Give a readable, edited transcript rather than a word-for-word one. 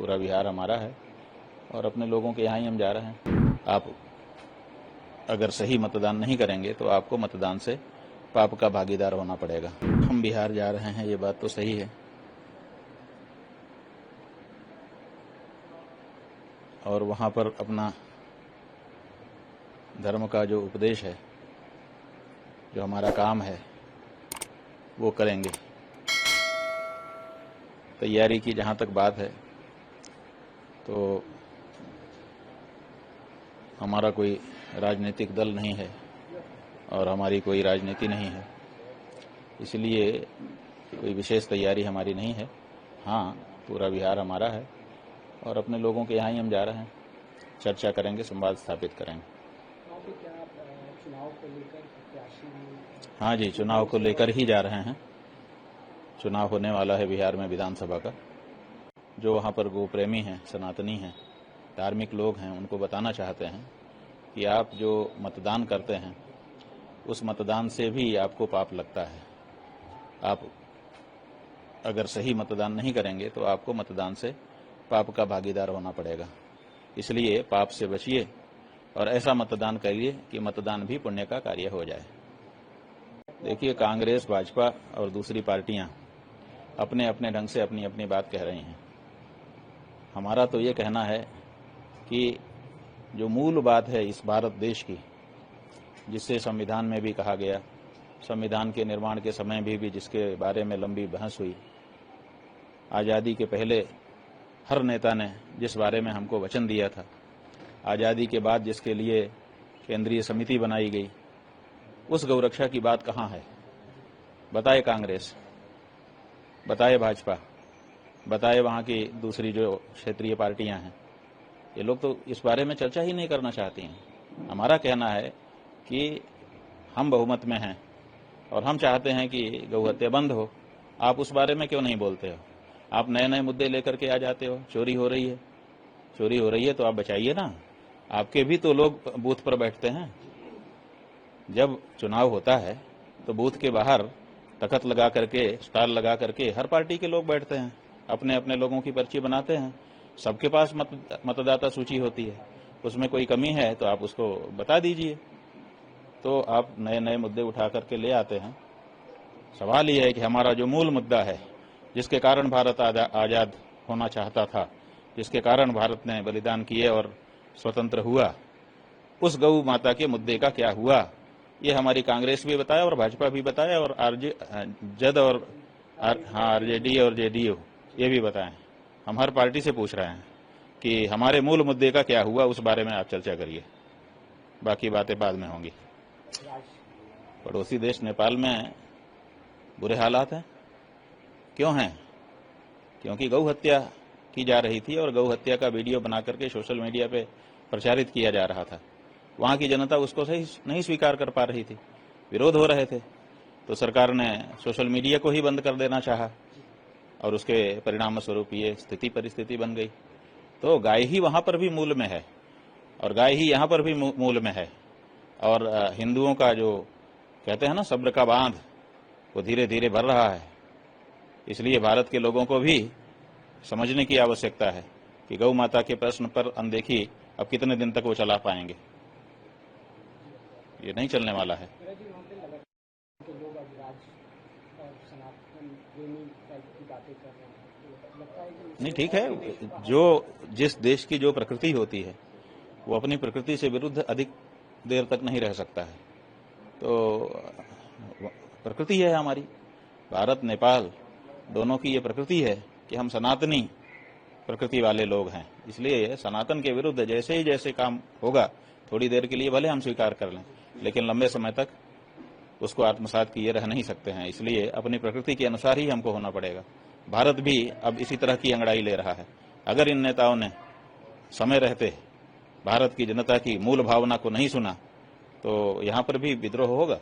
पूरा बिहार हमारा है और अपने लोगों के यहाँ ही हम जा रहे हैं। आप अगर सही मतदान नहीं करेंगे तो आपको मतदान से पाप का भागीदार होना पड़ेगा। हम बिहार जा रहे हैं, ये बात तो सही है, और वहाँ पर अपना धर्म का जो उपदेश है, जो हमारा काम है, वो करेंगे। तैयारी की जहाँ तक बात है तो हमारा कोई राजनीतिक दल नहीं है और हमारी कोई राजनीति नहीं है, इसलिए कोई विशेष तैयारी हमारी नहीं है। हाँ, पूरा बिहार हमारा है और अपने लोगों के यहाँ ही हम जा रहे हैं। चर्चा करेंगे, संवाद स्थापित करेंगे। चुनाव को लेकर प्रत्याशी? हाँ जी, चुनाव को लेकर ही जा रहे हैं। चुनाव होने वाला है बिहार में विधानसभा का। जो वहाँ पर गोप्रेमी हैं, सनातनी हैं, धार्मिक लोग हैं, उनको बताना चाहते हैं कि आप जो मतदान करते हैं उस मतदान से भी आपको पाप लगता है। आप अगर सही मतदान नहीं करेंगे तो आपको मतदान से पाप का भागीदार होना पड़ेगा। इसलिए पाप से बचिए और ऐसा मतदान करिए कि मतदान भी पुण्य का कार्य हो जाए। देखिए, कांग्रेस, भाजपा और दूसरी पार्टियां अपने अपने ढंग से अपनी अपनी बात कह रही हैं। हमारा तो ये कहना है कि जो मूल बात है इस भारत देश की, जिससे संविधान में भी कहा गया, संविधान के निर्माण के समय भी जिसके बारे में लंबी बहस हुई, आज़ादी के पहले हर नेता ने जिस बारे में हमको वचन दिया था, आज़ादी के बाद जिसके लिए केंद्रीय समिति बनाई गई, उस गौरक्षा की बात कहाँ है? बताए कांग्रेस, बताए भाजपा, बताए वहाँ की दूसरी जो क्षेत्रीय पार्टियां हैं। ये लोग तो इस बारे में चर्चा ही नहीं करना चाहती हैं। हमारा कहना है कि हम बहुमत में हैं और हम चाहते हैं कि गौहत्या बंद हो। आप उस बारे में क्यों नहीं बोलते हो? आप नए नए मुद्दे लेकर के आ जाते हो। चोरी हो रही है, चोरी हो रही है तो आप बचाइए ना। आपके भी तो लोग बूथ पर बैठते हैं। जब चुनाव होता है तो बूथ के बाहर तख्त लगा करके, स्टाल लगा करके हर पार्टी के लोग बैठते हैं, अपने अपने लोगों की पर्ची बनाते हैं। सबके पास मतदाता सूची होती है, उसमें कोई कमी है तो आप उसको बता दीजिए। तो आप नए नए मुद्दे उठा करके ले आते हैं। सवाल यह है कि हमारा जो मूल मुद्दा है, जिसके कारण भारत आजाद होना चाहता था, जिसके कारण भारत ने बलिदान किए और स्वतंत्र हुआ, उस गौ माता के मुद्दे का क्या हुआ, ये हमारी कांग्रेस भी बताया और भाजपा भी बताया और आरजेडी और जेडीयू ये भी बताएं। हम हर पार्टी से पूछ रहे हैं कि हमारे मूल मुद्दे का क्या हुआ, उस बारे में आप चर्चा करिए, बाकी बातें बाद में होंगी। पड़ोसी देश नेपाल में बुरे हालात हैं। क्यों हैं? क्योंकि गौ हत्या की जा रही थी और गौ हत्या का वीडियो बना करके सोशल मीडिया पे प्रचारित किया जा रहा था। वहां की जनता उसको सही नहीं स्वीकार कर पा रही थी, विरोध हो रहे थे, तो सरकार ने सोशल मीडिया को ही बंद कर देना चाहा और उसके परिणाम स्वरूप ये परिस्थिति बन गई। तो गाय ही वहां पर भी मूल में है और गाय ही यहाँ पर भी मूल में है। और हिंदुओं का जो कहते हैं ना सब्र का बांध, वो धीरे धीरे भर रहा है। इसलिए भारत के लोगों को भी समझने की आवश्यकता है कि गौ माता के प्रश्न पर अनदेखी अब कितने दिन तक वो चला पाएंगे। ये नहीं चलने वाला है। नहीं, ठीक है, जो जिस देश की जो प्रकृति होती है वो अपनी प्रकृति से विरुद्ध अधिक देर तक नहीं रह सकता है। तो प्रकृति है हमारी, भारत नेपाल दोनों की ये प्रकृति है कि हम सनातनी प्रकृति वाले लोग हैं। इसलिए सनातन के विरुद्ध जैसे ही जैसे काम होगा, थोड़ी देर के लिए भले हम स्वीकार कर लें, लेकिन लंबे समय तक उसको आत्मसात किए रह नहीं सकते हैं। इसलिए अपनी प्रकृति के अनुसार ही हमको होना पड़ेगा। भारत भी अब इसी तरह की अंगड़ाई ले रहा है। अगर इन नेताओं ने समय रहते भारत की जनता की मूल भावना को नहीं सुना तो यहाँ पर भी विद्रोह होगा।